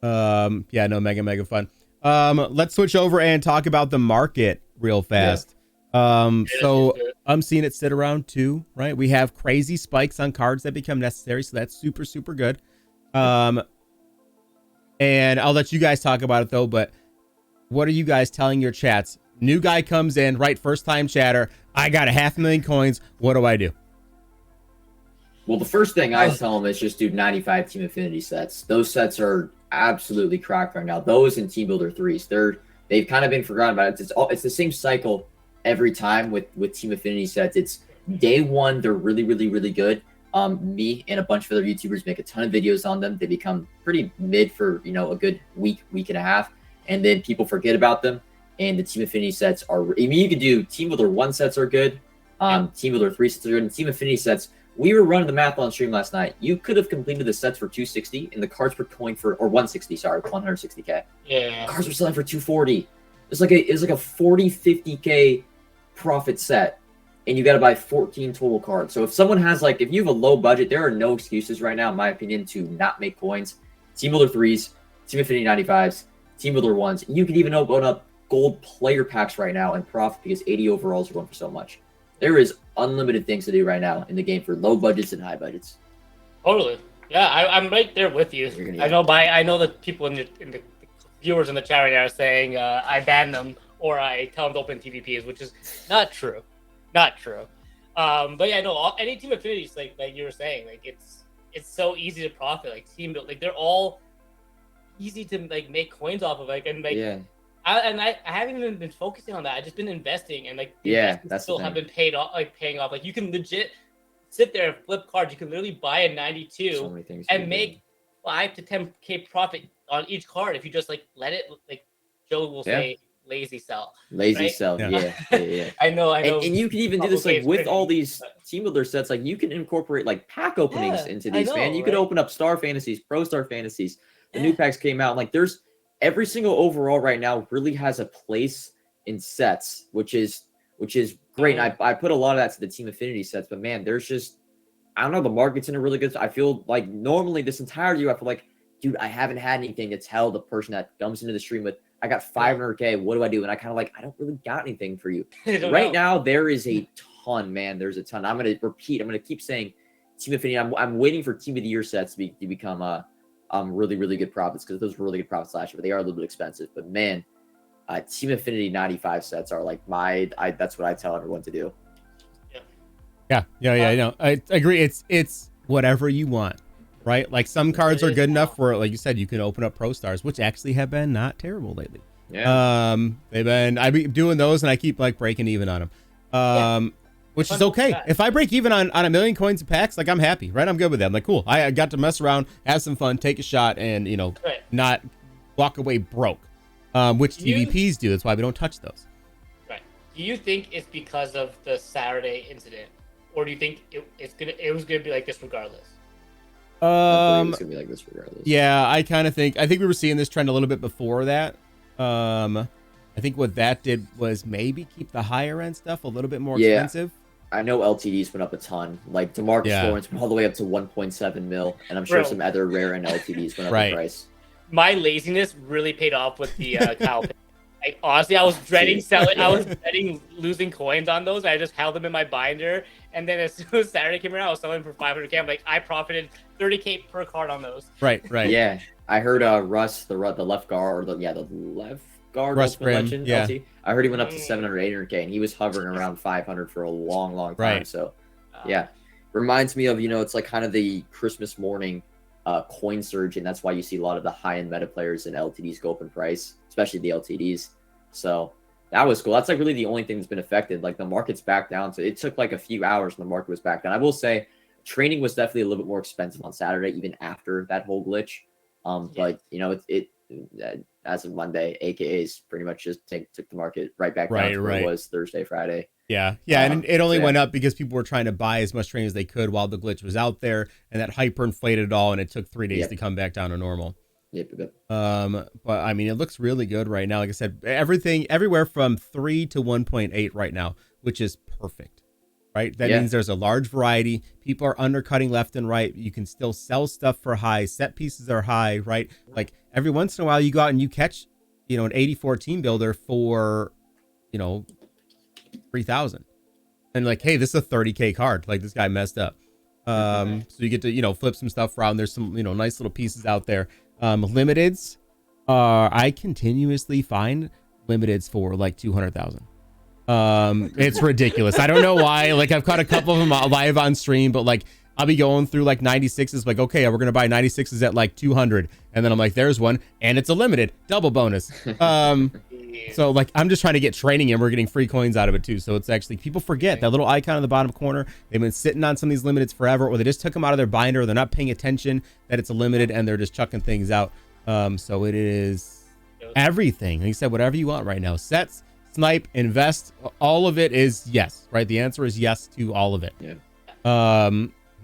No, mega fun. Let's switch over and talk about the market real fast. So I'm seeing it sit around 2, right? We have crazy spikes on cards that become necessary, so that's super, super good. And I'll let you guys talk about it though, but what are you guys telling your chats? New guy comes in, right? First time chatter. I got 500,000 coins. What do I do? Well, the first thing I tell them is just do 95 team affinity sets. Those sets are absolutely cracked right now. Those and Team Builder 3s, they've kind of been forgotten about it. It's the same cycle every time with team affinity sets. It's day 1, they're really, really, really good. Me and a bunch of other YouTubers make a ton of videos on them. They become pretty mid for a good week and a half, and then people forget about them. And the team affinity sets are. I mean, you could do Team Builder 1 sets are good. Team Builder 3 sets are good. And team affinity sets. We were running the math on stream last night. You could have completed the sets for 260, and the cards were going for 160. Sorry, 160k. Yeah. Cards were selling for 240. It's like a 40, 50k profit set. And you got to buy 14 total cards. So if someone has if you have a low budget, there are no excuses right now, in my opinion, to not make coins. Team Builder 3s, Team Affinity 95s, Team Builder 1s. You can even open up gold player packs right now and profit because 80 overalls are going for so much. There is unlimited things to do right now in the game for low budgets and high budgets. Totally. Yeah, I'm right there with you. I know the people in the viewers in the chat right now are saying I ban them or I tell them to open TVPs, which is not true. Not true. But yeah, no, any team affinities like you were saying, it's so easy to profit. Like team build, they're all easy to make coins off of. I haven't even been focusing on that. I've just been investing and that's still have been paying off. You can legit sit there and flip cards. You can literally buy a 92 and make 5 to 10k profit on each card if you just let it. Joe will say. Lazy sell. Yeah. I know. And you can even do this with all these team builder sets. You can incorporate pack openings into these, man. You could open up Star Fantasies, Pro Star Fantasies. The new packs came out. There's every single overall right now really has a place in sets, which is which is great. And I put a lot of that to the Team Affinity sets, but man, there's just, I don't know, the market's in a really good, I feel like normally this entire year, I feel like, dude, I haven't had anything to tell the person that comes into the stream with, I got 500K, what do I do? And I kind of like, I don't really got anything for you. Right now, there is a ton, man. There's a ton. I'm going to repeat, I'm going to keep saying Team Affinity. I'm waiting for Team of the Year sets to become really, really good profits, because those were really good profits last year, but they are a little bit expensive. But man, Team Affinity 95 sets are like that's what I tell everyone to do. Yeah. No, I agree. It's whatever you want, right? Like some cards are good enough where, like you said, you can open up Pro Stars, which actually have been not terrible lately. Yeah. I've been doing those and I keep like breaking even on them. Which is okay. If I break even on a million coins of packs, like I'm happy, right? I'm good with that. I'm like, cool. I got to mess around, have some fun, take a shot, and not walk away broke. Which TVPs do. That's why we don't touch those. Right. Do you think it's because of the Saturday incident, or do you think it was gonna be like this regardless? I think it's gonna be like this regardless. Yeah, I think we were seeing this trend a little bit before that. I think what that did was maybe keep the higher end stuff a little bit more expensive. I know LTDs went up a ton. Like DeMarcus Lawrence went all the way up to 1.7 mil, and I'm sure some other rare end LTDs went up in price. My laziness really paid off with the Kyle. Like, honestly, I was dreading selling. I was dreading losing coins on those. I just held them in my binder, and then as soon as Saturday came around, I was selling for 500K. I'm like, I profited 30K per card on those. Right. Yeah, I heard Russ, the left guard, or the left guard, Russ Legend, yeah. LT. I heard he went up to 700, 800K, and he was hovering around 500 for a long time. Right. So, yeah, reminds me of it's like kind of the Christmas morning coin surge, and that's why you see a lot of the high-end meta players and LTDs go up in price, especially the LTDs. So that was cool. That's like really the only thing that's been affected. Like the market's back down. So it took like a few hours and the market was back down. I will say training was definitely a little bit more expensive on Saturday, even after that whole glitch. But it as of Monday, AKAs pretty much just took the market right back down to where it was Thursday, Friday. Yeah, and it only went up because people were trying to buy as much training as they could while the glitch was out there, and that hyperinflated it all, and it took 3 days to come back down to normal. Yep. But I mean, it looks really good right now. Like I said, everywhere from 3 to 1.8 right now, which is perfect, right? That means there's a large variety. People are undercutting left and right. You can still sell stuff for high. Set pieces are high, right? Like every once in a while, you go out and you catch, an 84 team builder for, 3,000, and like, hey, this is a 30K card. Like this guy messed up. So you get to flip some stuff around. There's some nice little pieces out there. Limiteds, I continuously find limiteds for like 200,000. It's ridiculous. I don't know why. Like I've caught a couple of them live on stream, but like I'll be going through like 96s, like, okay, we're gonna buy 96s at like 200, and then I'm like, there's one, and it's a limited double bonus. So like I'm just trying to get training, and we're getting free coins out of it too. So it's actually, people forget that little icon in the bottom corner. They've been sitting on some of these limiteds forever, or they just took them out of their binder, or they're not paying attention that it's a limited and they're just chucking things out. So it is everything. Like you said, whatever you want right now. Sets, snipe, invest, all of it is yes, right? The answer is yes to all of it. Yeah.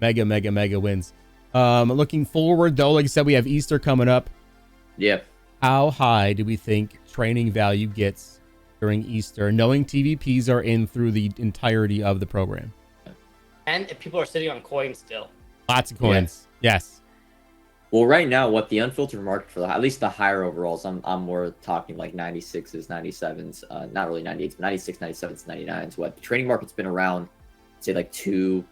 Mega wins. Looking forward though, like I said, we have Easter coming up. Yep. How high do we think training value gets during Easter, knowing TVPs are in through the entirety of the program? And if people are sitting on coins still. Lots of coins. Yes. Well, right now, what the unfiltered market for at least the higher overalls, I'm more talking like 96s, 97s, not really 98s, but 96, 97s, 99s. What the training market's been around, say like 2,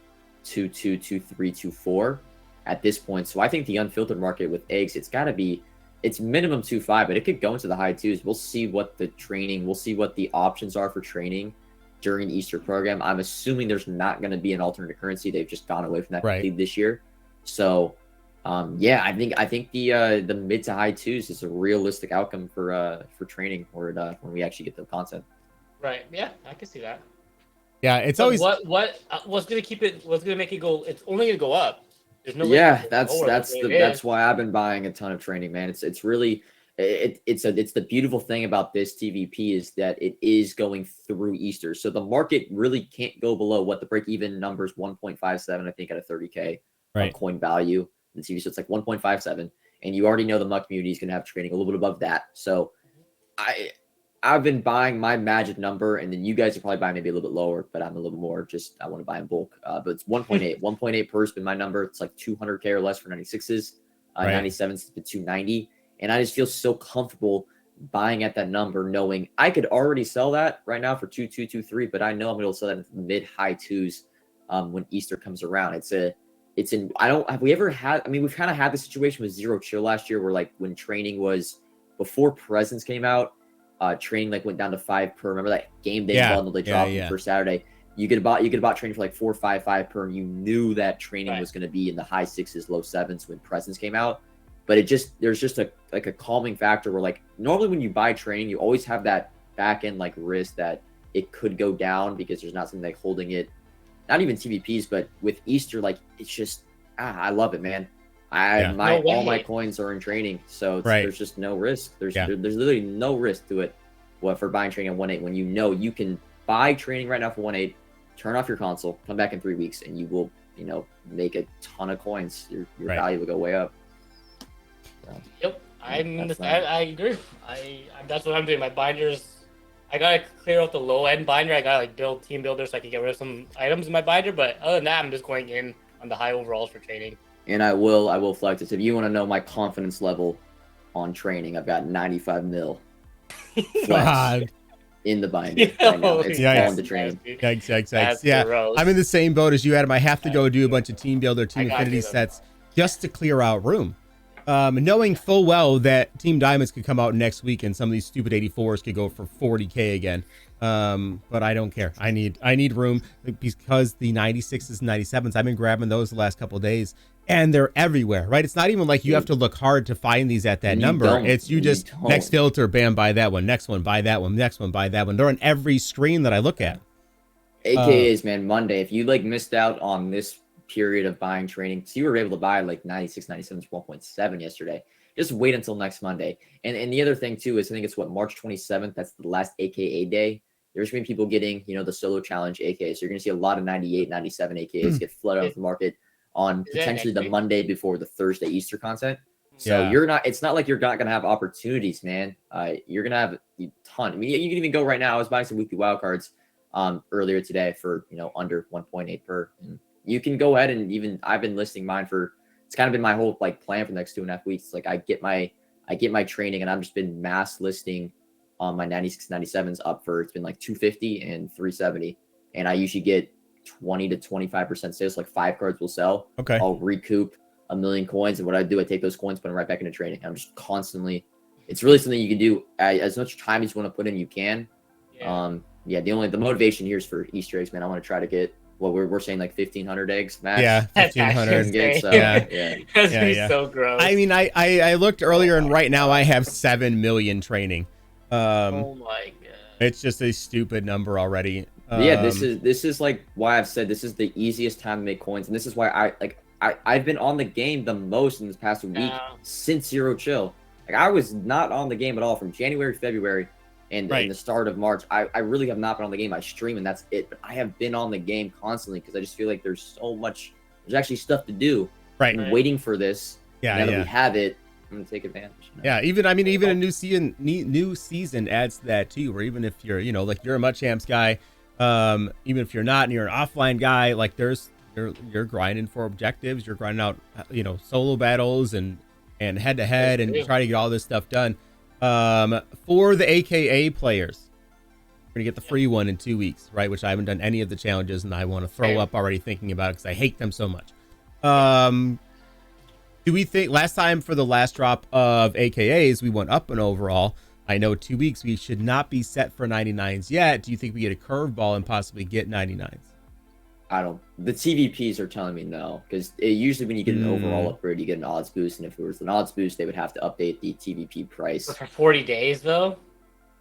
3, 2, 4 at this point. So I think the unfiltered market with eggs, it's minimum 2.5, but it could go into the high 2s. We'll see what the options are for training during the Easter program. I'm assuming there's not going to be an alternate currency. They've just gone away from that completely this year. So, I think the mid to high 2s is a realistic outcome for training or when we actually get the content. Right. Yeah, I can see that. Yeah, it's always what's gonna keep it. What's gonna make it go? It's only gonna go up. There's no. That's why I've been buying a ton of training, man. It's really it's the beautiful thing about this TVP is that it is going through Easter, so the market really can't go below what the break even numbers 1.57, I think, at a 30K coin value. And so it's like 1.57, and you already know the MUT community is going to have training a little bit above that. So I've been buying my magic number, and then you guys are probably buying maybe a little bit lower, but I'm a little more just I want to buy in bulk. But it's 1.8. 1.8 per has been my number. It's like 200K or less for 96s, Right. 97s to 290. And I just feel so comfortable buying at that number, knowing I could already sell that right now for 2.223, but I know I'm going to sell that in the mid high twos when Easter comes around. It's in, I don't, have we ever had, I mean, we've kind of had the situation with Zero Chill last year where like when training was before Presents came out, training like went down to 5 per. Remember that game day bundle they dropped for Saturday? You could buy training for like 4, 5 per, and you knew that training was going to be in the high 6s, low 7s when Presents came out. But there's just a calming factor where like normally when you buy training, you always have that back end like risk that it could go down because there's not something like holding it. Not even TVPs, but with Easter, like it's just I love it, man. All my coins are in training, so there's just no risk. There's literally no risk to it. What for buying training at 1.8 when you know you can buy training right now for 1.8, turn off your console, come back in 3 weeks, and you will make a ton of coins. Your value will go way up. So, yep, I agree. That's what I'm doing. My binders. I gotta clear out the low end binder. I gotta like build team builder so I can get rid of some items in my binder. But other than that, I'm just going in on the high overalls for training. And I will flex this. If you want to know my confidence level on training, I've got 95 mil flex in the binder right now. It's on the training. Yikes. Yeah, gross. I'm in the same boat as you, Adam. I have to go do a bunch of team builder, team affinity sets just to clear out room. Knowing full well that Team Diamonds could come out next week and some of these stupid 84s could go for 40K again. But I don't care. I need room because the 96s and 97s, I've been grabbing those the last couple of days and they're everywhere, right? It's not even like you have to look hard to find these at that number. It's you just next filter, bam, buy that one, next one, buy that one, next one, buy that one. They're on every screen that I look at. AKAs, man, Monday. If you like missed out on this period of buying training, so you were able to buy like 96, 97, 1.7 yesterday. Just wait until next Monday. And the other thing too is I think it's March 27th. That's the last AKA day. There's going to be people getting, the solo challenge AKA. So you're going to see a lot of 98, 97 AKAs get flooded off the market on potentially the Monday before the Thursday Easter content. So it's not like you're not going to have opportunities, man. You're going to have a ton. I mean, you can even go right now. I was buying some weekly wildcards earlier today for, under 1.8 per. And you can go ahead and I've been listing mine for, it's kind of been my whole like plan for the next 2.5 weeks. Like I get my training and I've just been mass listing on my 96, 97s up for, it's been like 250 and 370. And I usually get 20 to 25% sales, like 5 cards will sell. Okay. I'll recoup 1 million coins. And what I do, I take those coins, put them right back into training. I'm just constantly, it's really something you can do as much time as you want to put in, you can. The motivation here is for Easter eggs, man. I want to try to get, we're saying like 1,500 eggs max. Yeah, 1,500. That's so gross. I mean, I looked earlier and right now I have 7 million training. Oh my god. It's just a stupid number already. This is like why I've said this is the easiest time to make coins, and this is why I've been on the game the most in this past week since Zero Chill. Like I was not on the game at all from January, February, and in the start of March. I really have not been on the game. I stream and that's it. But I have been on the game constantly because I just feel like there's actually stuff to do. Right. I'm waiting for this. Now that we have it, I'm gonna take advantage. Yeah, even a new season adds to that too. Where even if you're, like you're a MUT champs guy, even if you're not and you're an offline guy, like you're grinding for objectives, you're grinding out, solo battles and head to head and try to get all this stuff done. For the AKA players, we're gonna get the free one in 2 weeks, right? Which I haven't done any of the challenges and I want to throw up already thinking about it because I hate them so much. Do we think last time for the last drop of AKAs, we went up an overall? I know 2 weeks, we should not be set for 99s yet. Do you think we get a curveball and possibly get 99s? The TVPs are telling me no, because usually when you get an overall upgrade, you get an odds boost. And if it was an odds boost, they would have to update the TVP price. For 40 days though?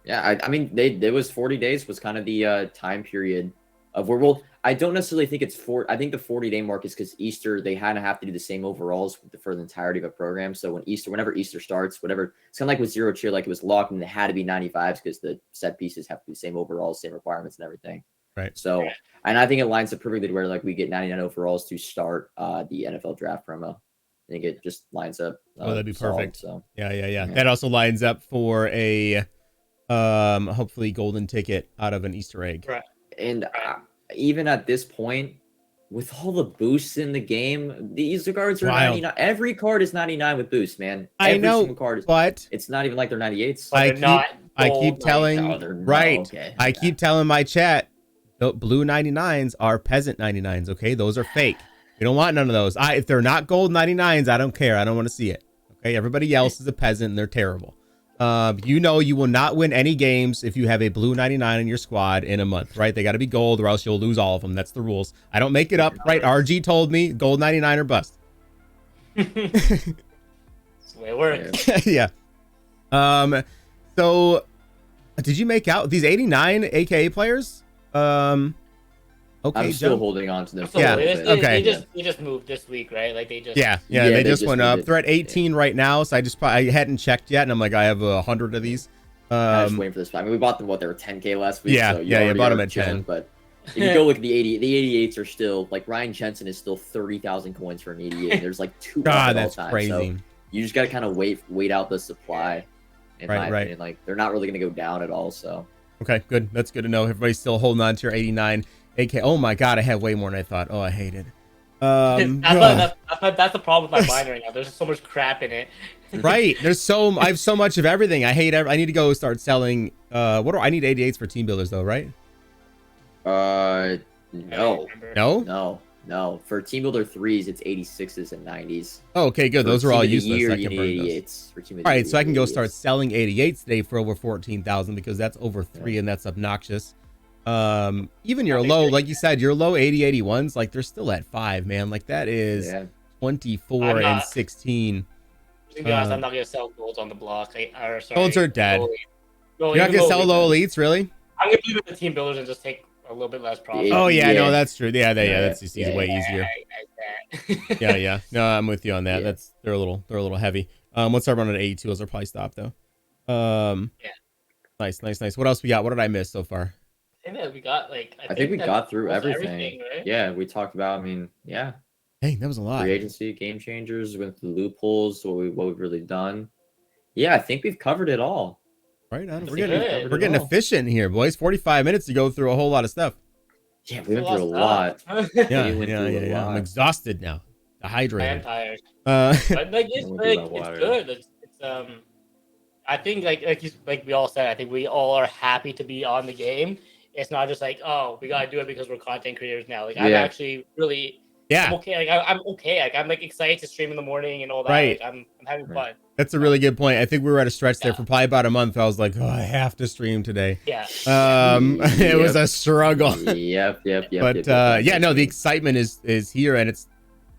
Yeah, I mean, there was 40 days was kind of the time period of where I don't necessarily think it's I think the 40-day mark is because Easter, they kind of have to do the same overalls for the entirety of a program. So whenever Easter starts, it's kind of like with Zero Chill, like it was locked and it had to be 95s because the set pieces have to be the same overalls, same requirements and everything. Right. So, and I think it lines up perfectly to where like we get 99 overalls to start the NFL draft promo. I think it just lines up. That'd be perfect. So Yeah. That also lines up for a hopefully golden ticket out of an Easter egg. Right. And even at this point, with all the boosts in the game, these cards are Wild. 99. Every card is 99 with boosts, man. I know, single card is. but It's not even like they're 98s. But I keep telling, No, they're not. right? Okay. I keep telling my chat, the blue 99s are peasant 99s. Okay, those are fake. We don't want none of those. If they're not gold 99s, I don't care. I don't want to see it. Okay, everybody else is a peasant and they're terrible. You know, you will not win any games if you have a blue 99 in your squad in a month, right? They got to be gold or else you'll lose all of them. That's the rules. I don't make it up, right? RG told me gold 99 or bust. That's the way it works. Yeah. So did you make out these 89 AKA players? Okay, I'm still holding on to them. Yeah, okay. They just moved this week, right? Like they just. Yeah, they just went up. They're at 18 right now, so I hadn't checked yet, and I'm like, I have 100 of these. I was waiting for this. I mean, we bought them. What, they were 10K last week. Yeah, so you bought them at chilling, 10. But if you go look at the 88s are still like Ryan Jensen is still 30,000 coins for an 88. There's like 2. God, that's all time, crazy. So you just gotta kind of wait out the supply. In my Right. opinion, like they're not really gonna go down at all. So Okay, good. That's good to know. Everybody's still holding on to your 89 AK. Oh my God, I have way more than I thought. Oh, I hate it. That's the problem with my binder right now. There's just so much crap in it. Right. I have so much of everything. I need to go start selling. I need 88s for team builders though, right? No. For Team Builder 3s, it's 86s and 90s. Oh, okay, good. For Those are all Team of the useless. Year, I you can need burn those. 88s. For Team of the All right, Year, so I can you go need start 88s. selling 88s today for over 14,000 because that's over 3 and that's obnoxious. Even your low, like you said, your low 80/81s, like they're still at 5, man. Like that is 24 and 16. To be honest, I'm not gonna sell golds on the block. Golds are dead. You're You're not gonna sell low elites, really? I'm gonna leave it to team builders and just take a little bit less profit. Oh yeah, Yeah. no, that's true. Yeah, that's just way easier. Yeah. Yeah. No, I'm with you on that. Yeah. They're a little heavy. Let's start running at 82 as our price stop though. Yeah. Nice. What else we got? What did I miss so far? I think that we got I think we got through almost everything. right? Yeah, we talked about. I mean, yeah, Hey, that was a lot. free agency, game changers, went through the loopholes, what we've really done. Yeah, I think we've covered it all. Right on. That's We're getting good. efficient here, boys. 45 minutes to go through a whole lot of stuff. Yeah, we went through a lot. Yeah, We went through a yeah. I'm lot. exhausted now. I am Dehydrated. tired. Uh, But like it's Don't worry about it's water. good. It's I think like we all said, I think we all are happy to be on the game. It's not just like, oh, we gotta do it because we're content creators now. Like I'm Yeah. actually really yeah, I'm okay. Like I'm okay. Like I'm like excited to stream in the morning and all that. Right. Like, I'm having Right. fun. that's a really good point. I think we were at a stretch there Yeah. for probably about a month. I was like, oh, I have to stream today. Yeah. It was a struggle. Yep. But yeah, no, the excitement is here, and it's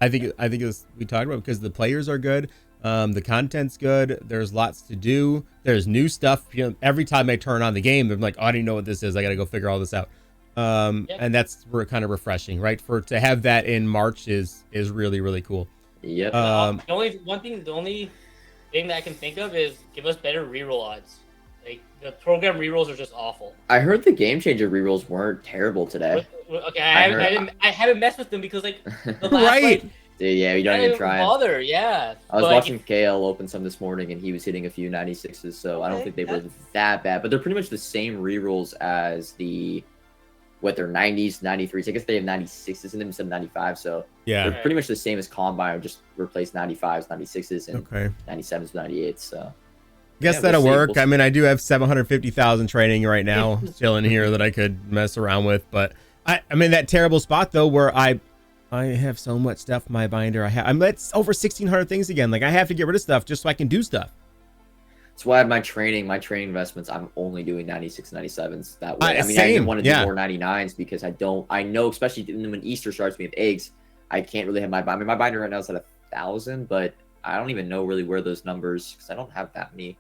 I think it's we talked about because the players are good, the content's good, there's lots to do, there's new stuff. Every time I turn on the game, I'm like, oh, I don't know what this is, I gotta go figure all this out. And that's kind of refreshing, right? To have that in March is really, really cool. Yep. The only thing that I can think of is give us better reroll odds. Like the program rerolls are just awful. I heard the game changer rerolls weren't terrible today. Okay, I I haven't messed with them because like the last, Right. like, Dude, yeah, you I don't didn't even try. bother. Yeah. I was But, like, watching KL open some this morning, and he was hitting a few 96s, so I don't Okay, think they were that bad. But they're pretty much the same rerolls as their 90s, 93s. I guess they have 96s in them instead of 95, so Yeah. they're pretty much the same as Combine, just replace 95s, 96s, and Okay. 97s, 98s. So Guess Yeah, that'll we'll see. work. We'll I mean, I do have 750,000 training right now still in here that I could mess around with, but I'm in that terrible spot though where I have so much stuff in my binder. I'm at over 1,600 things again. Like I have to get rid of stuff just so I can do stuff. that's why my training investments, I'm only doing 96, 97s that way. I mean, I Same, didn't want to yeah. do more 99s because I know, especially when Easter starts, we have eggs. I can't really have my binder. I mean, my binder right now is at 1,000, but I don't even know really where those numbers, because I don't have that many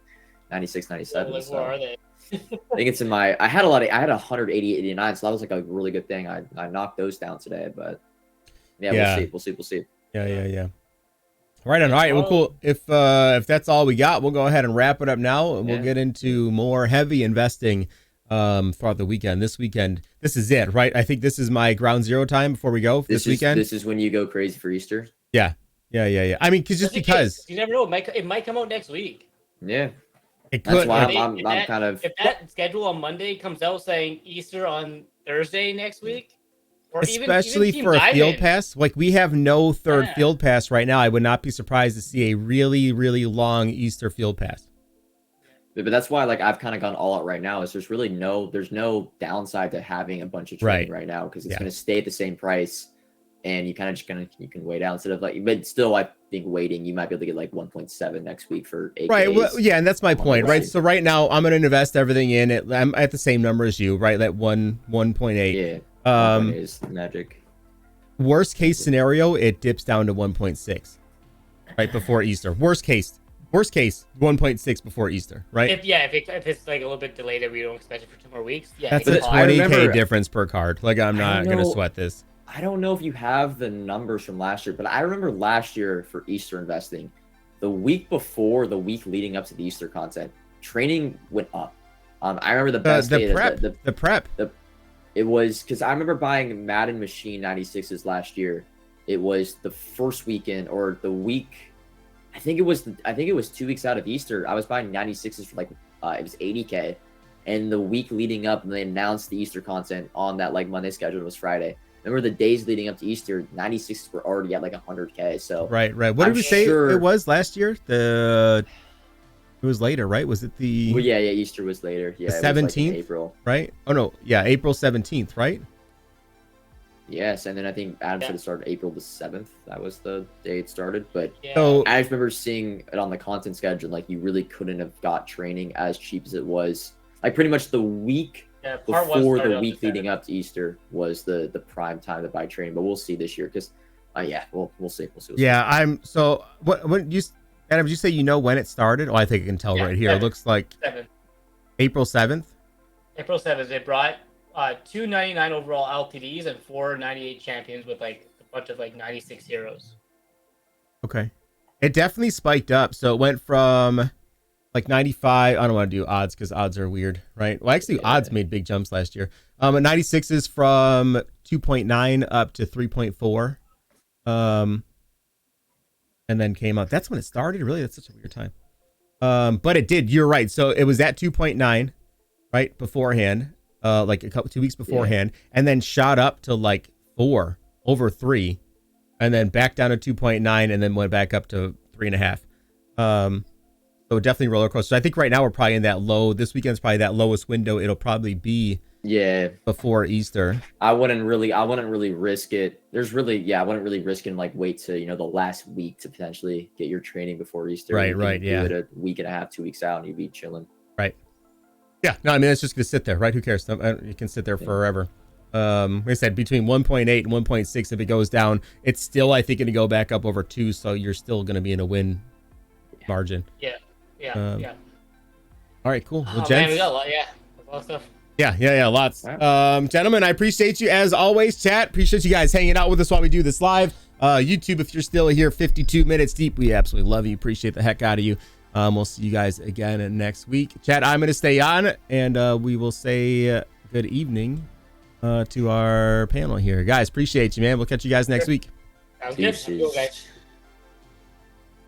96, 97. like, So where are they? I think it's in my. I had 180, 89, so that was like a really good thing. I knocked those down today, but yeah. We'll see. Yeah. Right on. All right. Well, cool. If that's all we got, we'll go ahead and wrap it up now, and we'll get into more heavy investing throughout the weekend. This weekend, this is it, right? I think this is my ground zero time before we go this weekend. This is when you go crazy for Easter. Yeah. I mean, because You never know. It might come out next week. Yeah. It That's could. why If I'm that- kind of. If that schedule on Monday comes out saying Easter on Thursday next week, or Especially even Team for a field Diamond, pass, like we have no third Yeah. field pass right now. I would not be surprised to see a really, really long Easter field pass. But that's why, like, I've kind of gone all out right now. Is there's no downside to having a bunch of training right now because it's Yeah. going to stay at the same price, and you kind of you can wait out instead of like. But still, I think waiting, you might be able to get like 1.7 next week for 8 Right. days. Well, yeah, and that's my on the point, right? website. So right now, I'm going to invest everything in it. I'm at the same number as you, right? That 1.8. Yeah. 1.8 is magic. Worst case scenario, it dips down to 1.6 right before Easter. Worst case 1.6 before Easter, right? if it's like a little bit delayed that we don't expect it for 2 more weeks, yeah, That's it a could pop. 20K remember- difference per card. Like I'm not going to know. sweat this. I don't know if you have the numbers from last year, but I remember last year for Easter investing, the week before, the week leading up to the Easter content, training went up. I remember the best day. The prep. It was because I remember buying Madden Machine 96s last year. It was the first weekend or the week. I think it was 2 weeks out of Easter. I was buying 96s for like it was 80K, and the week leading up, and they announced the Easter content on that like Monday schedule. It was Friday. Remember the days leading up to Easter, 96s were already at like 100K. So Right. What did I'm we say sure- it was last year? It was later, right? Was it the well, yeah, Easter was later. Yeah, The it was, like, in 17th? April. right? Oh no, yeah, April 17th, right? Yes, and then I think Adam said it started April the 7th. That was the day it started. But Yeah. So I just remember seeing it on the content schedule. Like you really couldn't have got training as cheap as it was. Like pretty much the week Yeah, part one before started the on week the leading 7th. up to Easter was the prime time to buy training. But we'll see this year because, yeah, we'll see. We'll see. yeah, I'm so what you Adam, did you say you know when it started? Oh, I think I can tell Yeah, right here. It 7th. looks like 7th. April 7th. April 7th, they brought 299 overall LTDs and 498 champions with like a bunch of like 96 heroes. Okay. It definitely spiked up. So it went from like 95. I don't want to do odds because odds are weird, right? Well, actually, Yeah. odds made big jumps last year. 96 is from 2.9 up to 3.4. And then came up. That's when it started. Really, that's such a weird time. But it did. You're right. So it was at 2.9, right beforehand, like 2 weeks beforehand, and then shot up to like 4 over 3, and then back down to 2.9, and then went back up to 3.5. So definitely roller coaster. So I think right now we're probably in that low. This weekend's probably that lowest window. It'll probably be before Easter. I wouldn't really risk it. I wouldn't really risk it and like wait to the last week to potentially get your training before Easter. Right, You can right, do yeah. it a week and a half, 2 weeks out, and you'd be chilling. Right. Yeah. No, I mean it's just gonna sit there, right? Who cares? You can sit there forever. Like I said, between 1.8 and 1.6, if it goes down, it's still I think gonna go back up over 2. So you're still gonna be in a win margin. Yeah. All right, cool. Well, Oh, gents, man, we got a lot. Yeah, a lot of stuff. Yeah, lots. Wow. Gentlemen, I appreciate you as always. Chat, appreciate you guys hanging out with us while we do this live. YouTube, if you're still here 52 minutes deep, we absolutely love you. Appreciate the heck out of you. We'll see you guys again next week. Chat, I'm going to stay on, and we will say good evening to our panel here. Guys, appreciate you, man. We'll catch you guys next week. Sounds good. Deuces. Cool, guys.